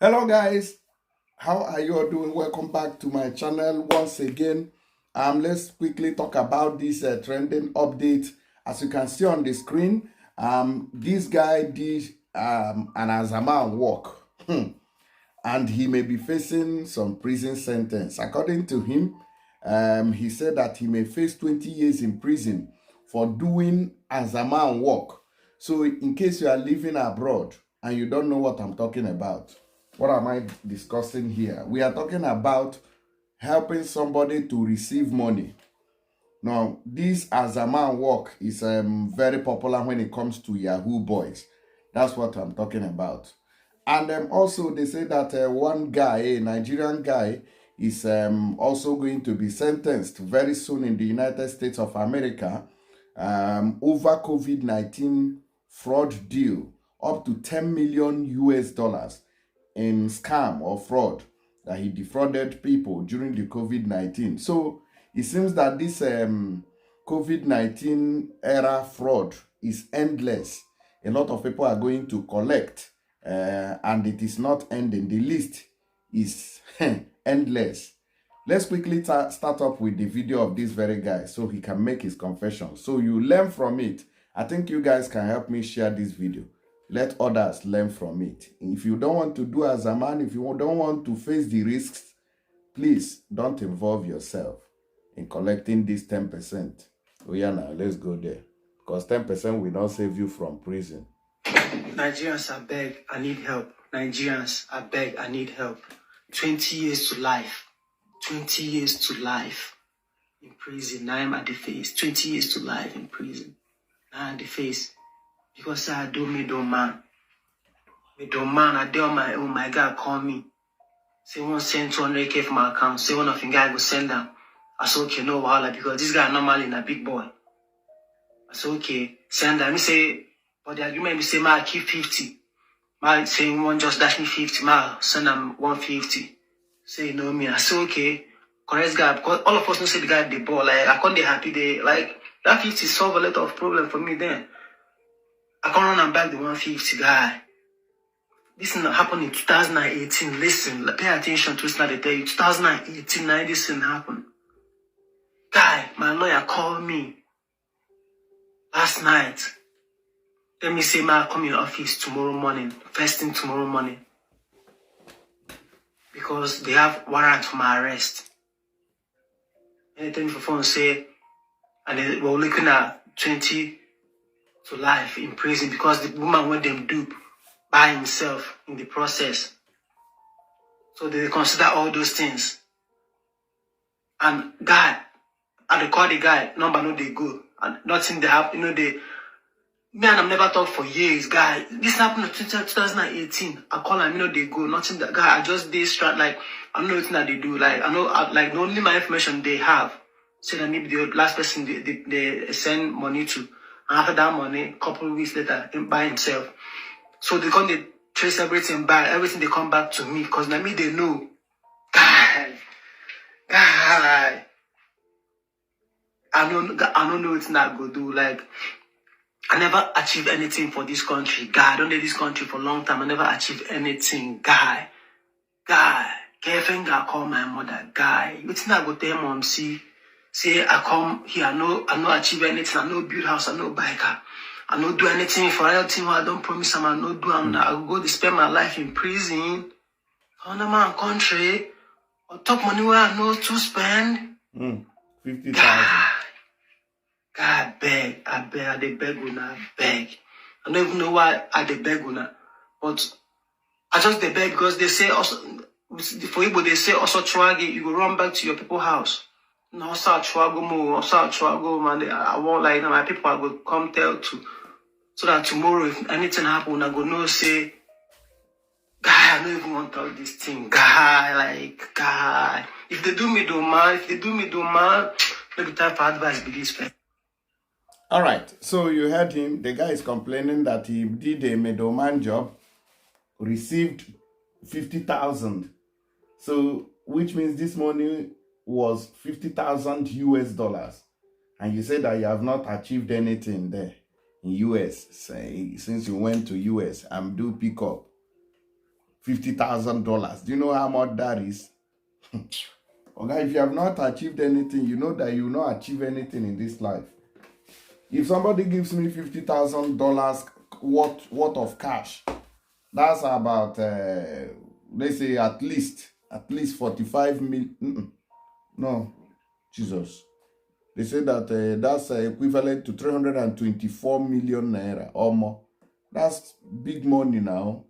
Hello guys, how are you all doing? Welcome back to my channel once again. Let's quickly talk about this trending update. As you can see on the screen, this guy did an Azama walk and he may be facing some prison sentence. According to him, he said that he may face 20 years in prison for doing Azama walk. So in case you are living abroad and you don't know what I'm talking about, what am I discussing here? We are talking about helping somebody to receive money. Now, this Azama work is very popular when it comes to Yahoo boys. That's what I'm talking about. And also, they say that one guy, a Nigerian guy, is also going to be sentenced very soon in the United States of America over COVID-19 fraud deal, up to 10 million US dollars in scam or fraud that he defrauded people during the COVID-19. So it seems that this COVID-19 era fraud is endless. A lot of people are going to collect and it is not ending. The list is endless. Let's quickly start up with the video of this very guy so he can make his confession. So you learn from it. I think you guys can help me share this video. Let others learn from it. If you don't want to do as a man, if you don't want to face the risks, please don't involve yourself in collecting this 10%. Oh yeah, now let's go there. Because 10% will not save you from prison. Nigerians, I beg, I need help. Nigerians, I beg, I need help. 20 years to life. 20 years to life in prison. Now I'm at the face. 20 years to life in prison. Now at the face. Because I do me don't man. Me don't man, I do on my own. My God call me. Say one send 200K from my account. Say one of the guy go send them. I said okay, no wahala, because this guy normally in a big boy. I said okay, send them. Me say, but the agreement me say I keep 50. My saying one just dash me 50, my send them 150. Say you know me. I said okay, correct guy, because all of us know say the guy the ball. Like I can't be happy they like that 50 solve a lot of problem for me then. I can't run and back the 150 guy. This thing happened in 2018. Listen, pay attention to this now. They tell you 2018, now this thing happened. Guy, my lawyer called me last night. Let me say, ma, come in your office tomorrow morning. First thing tomorrow morning. Because they have warrant for my arrest. And they tell me for phone say, and they were looking at 20 to life in prison because the woman went them dupe by himself in the process. So they consider all those things. And guy, I call the guy, number no they go. And nothing they have, me and I'm never talked for years, guy. This happened in 2018. I call him, they go. Nothing that guy, I just did start like I don't know anything that they do. Like I know like only my information they have. So that maybe the last person they send money to. And after that money, a couple of weeks later, by himself. So they come, they trace everything back, everything they come back to me, because now me they know. Guy. I don't know it's not good do. Like I never achieved anything for this country. Guy, I don't know this country for a long time. I never achieved anything. Guy. Girlfriend call my mother. Guy. It's not go tell mom see. Say I come here, I know achieve anything, I know build house, I know buy car. I don't do anything for anything I don't promise I'm not do. I go to spend my life in prison. On the man country. Or top money where I know to spend. 50,000. God beg, I beg una, beg. I don't even know why I beg una. But I just beg because they say also for Igbo they say also Chuagi, you go run back to your people's house. No, also Chuago, man. I won't like my people I will come tell to. So that tomorrow, if anything happen, I go no say, guy, I don't even want to talk this thing. Guy. If they do me, don't mind. Maybe time for advice, be this way. All right, so you heard him. The guy is complaining that he did a middleman job, received 50,000. So, which means this money was 50,000 US dollars. And you say that you have not achieved anything there in US, say, since you went to US and do pick up. $50,000. Do you know how much that is? Okay, if you have not achieved anything, you know that you will not achieve anything in this life. If somebody gives me $50,000 worth of cash, that's about let's say at least 45 million. No, Jesus. They say that that's equivalent to 324 million naira or more. That's big money now.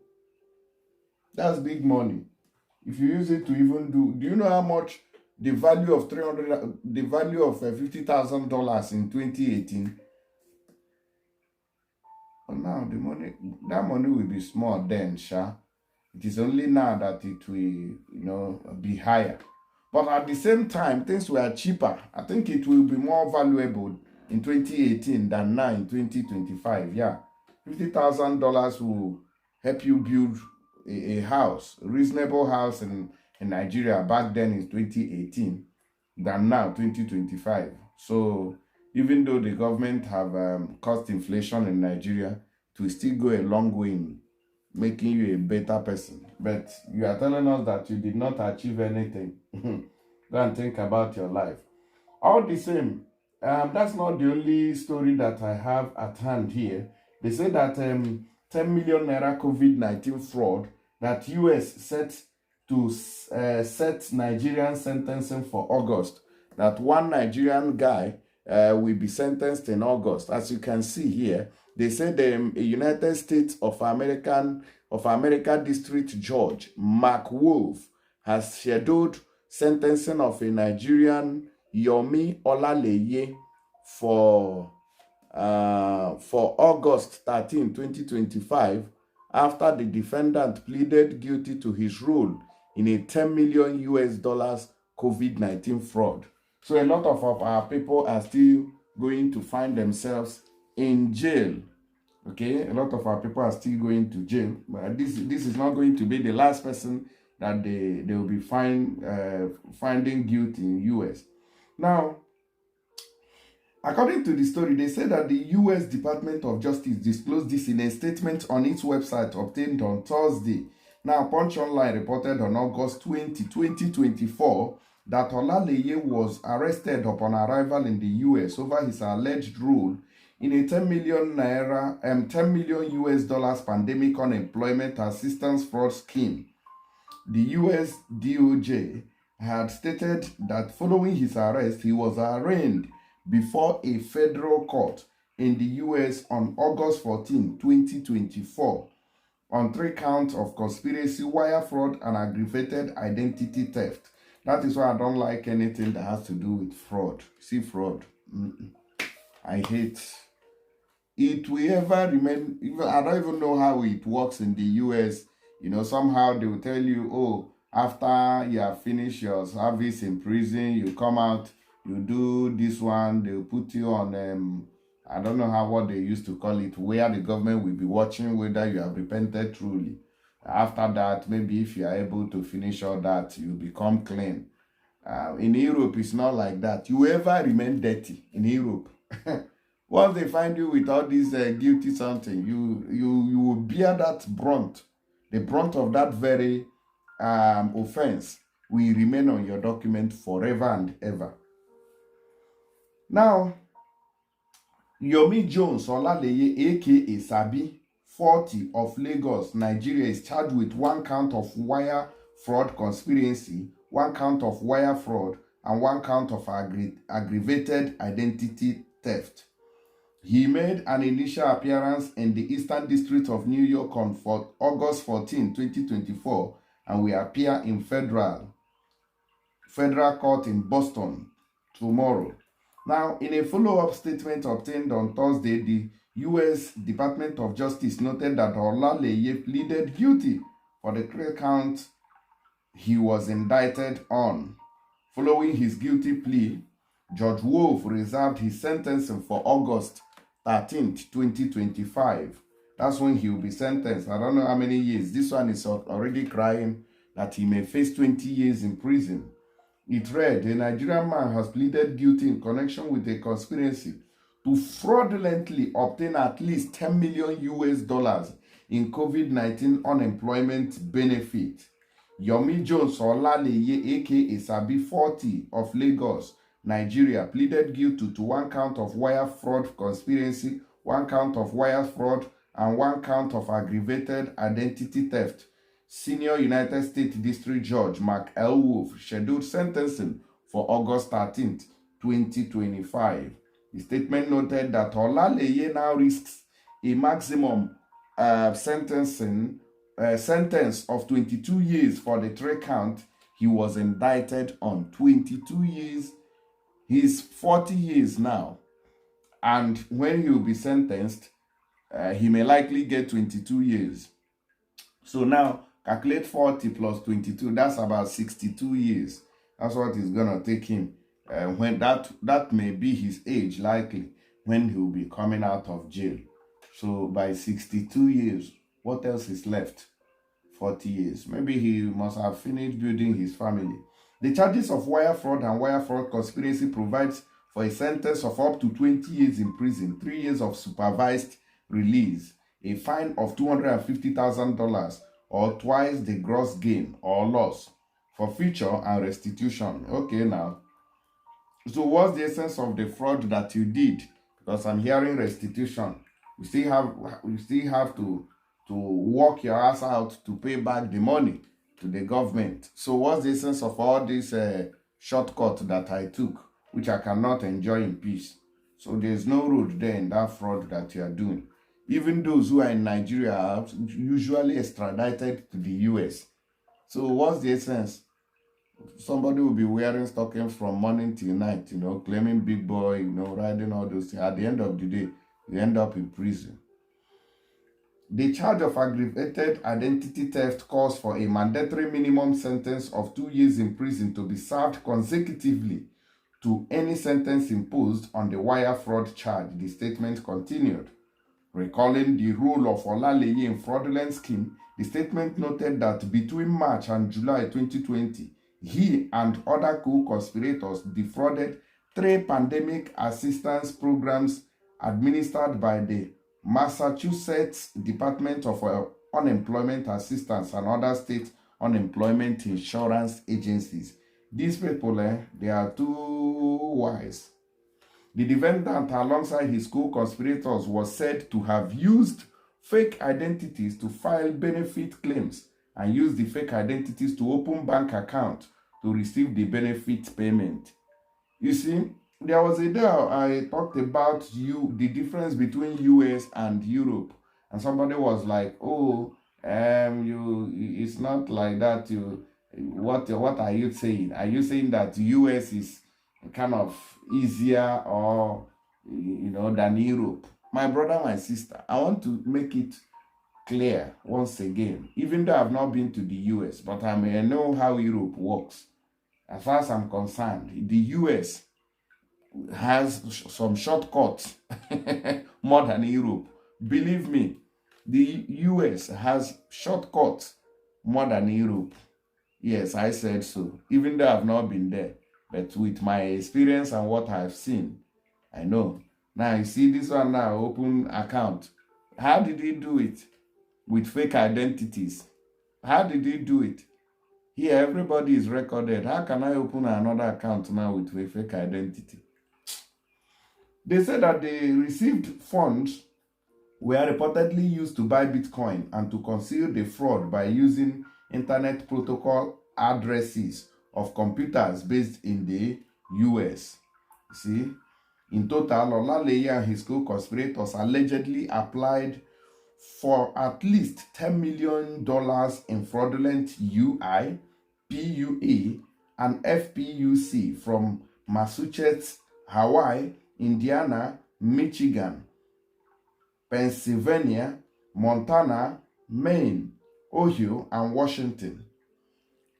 That's big money. If you use it to even do you know how much the value of $50,000 in 2018? But now that money will be small then, sha. It is only now that it will, be higher. But at the same time, things were cheaper. I think it will be more valuable in 2018 than now in 2025. Yeah, $50,000 will help you build a house, a reasonable house in Nigeria back then in 2018 than now 2025. So even though the government have caused inflation in Nigeria, it will still go a long way in making you a better person. But you are telling us that you did not achieve anything. Go and think about your life. All the same, that's not the only story that I have at hand here. They say that 10 million naira COVID-19 fraud that US set to set Nigerian sentencing for August. That one Nigerian guy will be sentenced in August. As you can see here, they say the United States of America District Judge Mark Wolf has scheduled sentencing of a Nigerian Yomi Olaleye for August 13, 2025, after the defendant pleaded guilty to his role in a 10 million US dollars COVID-19 fraud. So a lot of our people are still going to find themselves in jail. Okay, a lot of our people are still going to jail. But this is not going to be the last person that they will be finding guilty in US. Now, according to the story, they say that the US Department of Justice disclosed this in a statement on its website obtained on Thursday. Now, Punch Online reported on August 20, 2024 that Olaleye was arrested upon arrival in the US over his alleged role in a 10 million US dollars pandemic unemployment assistance fraud scheme. The US DOJ had stated that following his arrest, he was arraigned before a federal court in the US on August 14, 2024, on 3 counts of conspiracy, wire fraud, and aggravated identity theft. That is why I don't like anything that has to do with fraud. See, fraud. I hate it. Will ever remain. I don't even know how it works in the US. Somehow they will tell you, oh, after you have finished your service in prison, you come out, you do this one, they'll put you on, I don't know what they used to call it, where the government will be watching whether you have repented truly. After that, maybe if you are able to finish all that, you become clean. In Europe, it's not like that. You ever remain dirty in Europe. Once they find you with all this guilty something, you will bear that brunt. The brunt of that very offense will remain on your document forever and ever. Now, Yomi Jones Olaleye, aka Sabi, 40, of Lagos, Nigeria, is charged with 1 count of wire fraud conspiracy, 1 count of wire fraud, and 1 count of aggravated identity theft. He made an initial appearance in the Eastern District of New York on August 14, 2024, and will appear in federal court in Boston tomorrow. Now, in a follow-up statement obtained on Thursday, the U.S. Department of Justice noted that Olaleye pleaded guilty for the 3 counts he was indicted on. Following his guilty plea, Judge Wolf reserved his sentencing for August 13th, 2025. That's when he will be sentenced. I don't know how many years. This one is already crying that he may face 20 years in prison. It read, a Nigerian man has pleaded guilty in connection with a conspiracy to fraudulently obtain at least 10 million US dollars in COVID-19 unemployment benefit. Yomi Olaleye, aka Sabi 40 of Lagos, Nigeria, pleaded guilty to one count of wire fraud conspiracy, one count of wire fraud, and one count of aggravated identity theft. Senior United States District Judge Mark L. Wolf scheduled sentencing for August 13th, 2025. The statement noted that Olaleye now risks a maximum sentence of 22 years for the three count he was indicted on. 22 years. He's 40 years now. And when he will be sentenced, he may likely get 22 years. So now, calculate 40 plus 22, that's about 62 years. That's what it's going to take him. When that may be his age, likely, when he will be coming out of jail. So by 62 years, what else is left? 40 years. Maybe he must have finished building his family. The charges of wire fraud and wire fraud conspiracy provides for a sentence of up to 20 years in prison, 3 years of supervised release, a fine of $250,000 or twice the gross gain or loss, forfeiture and restitution. Okay, now. So what's the essence of the fraud that you did? Because I'm hearing restitution. You still have to work your ass out to pay back the money to the government. So what's the essence of all this shortcut that I took, which I cannot enjoy in peace? So there's no road there in that fraud that you are doing. Even those who are in Nigeria are usually extradited to the US. So what's the essence? Somebody will be wearing stockings from morning till night, claiming big boy, riding all those things. At the end of the day, you end up in prison. The charge of aggravated identity theft calls for a mandatory minimum sentence of 2 years in prison to be served consecutively to any sentence imposed on the wire fraud charge, the statement continued. Recalling the role of Olaleye in fraudulent scheme, the statement noted that between March and July 2020, he and other co-conspirators defrauded 3 pandemic assistance programs administered by the Massachusetts Department of Unemployment Assistance and other state unemployment insurance agencies. These people, they are too wise. The defendant, alongside his co-conspirators, was said to have used fake identities to file benefit claims and use the fake identities to open bank accounts to receive the benefit payment. You see, there was a day I talked about the difference between US and Europe, and somebody was like, "Oh, it's not like that. What are you saying? Are you saying that US is kind of easier or than Europe?" My brother, my sister, I want to make it clear once again. Even though I've not been to the US, but I may know how Europe works. As far as I'm concerned, the US has some shortcuts more than Europe. Believe me, the US has shortcuts more than Europe. Yes, I said so. Even though I've not been there, but with my experience and what I've seen, I know. Now you see this one now, open account. How did he do it? With fake identities. How did he do it? Here, everybody is recorded. How can I open another account now with a fake identity? They said that they received funds were reportedly used to buy Bitcoin and to conceal the fraud by using internet protocol addresses of computers based in the US. See, in total, Olaleye and his co-conspirators allegedly applied for at least $10 million in fraudulent UI, PUA, and FPUC from Massachusetts, Hawaii, Indiana, Michigan, Pennsylvania, Montana, Maine, Ohio, and Washington.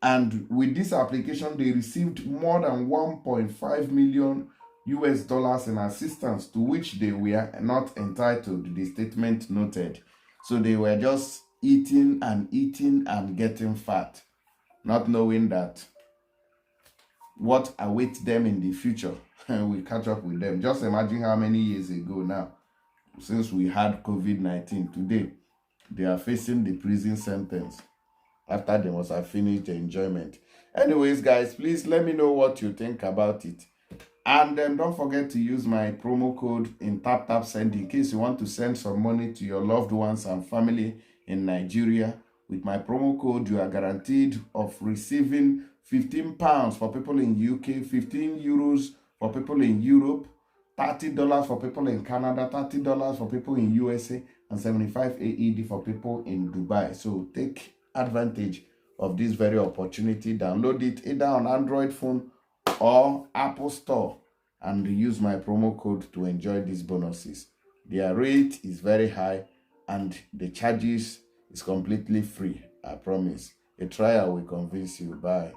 And with this application, they received more than 1.5 million US dollars in assistance to which they were not entitled, the statement noted. So they were just eating and getting fat, not knowing that what awaits them in the future will catch up with them. Just imagine how many years ago now, since we had COVID-19 today, they are facing the prison sentence after they must have finished the enjoyment. Anyways, guys, please let me know what you think about it. And don't forget to use my promo code in Send in case you want to send some money to your loved ones and family in Nigeria. With my promo code, you are guaranteed of receiving £15 for people in UK, 15 euros for people in Europe, $30 for people in Canada, $30 for people in USA, and 75 AED for people in Dubai. So take advantage of this very opportunity. Download it either on Android phone or Apple Store and use my promo code to enjoy these bonuses. Their rate is very high and the charges is completely free. I promise. A trial will convince you. Bye.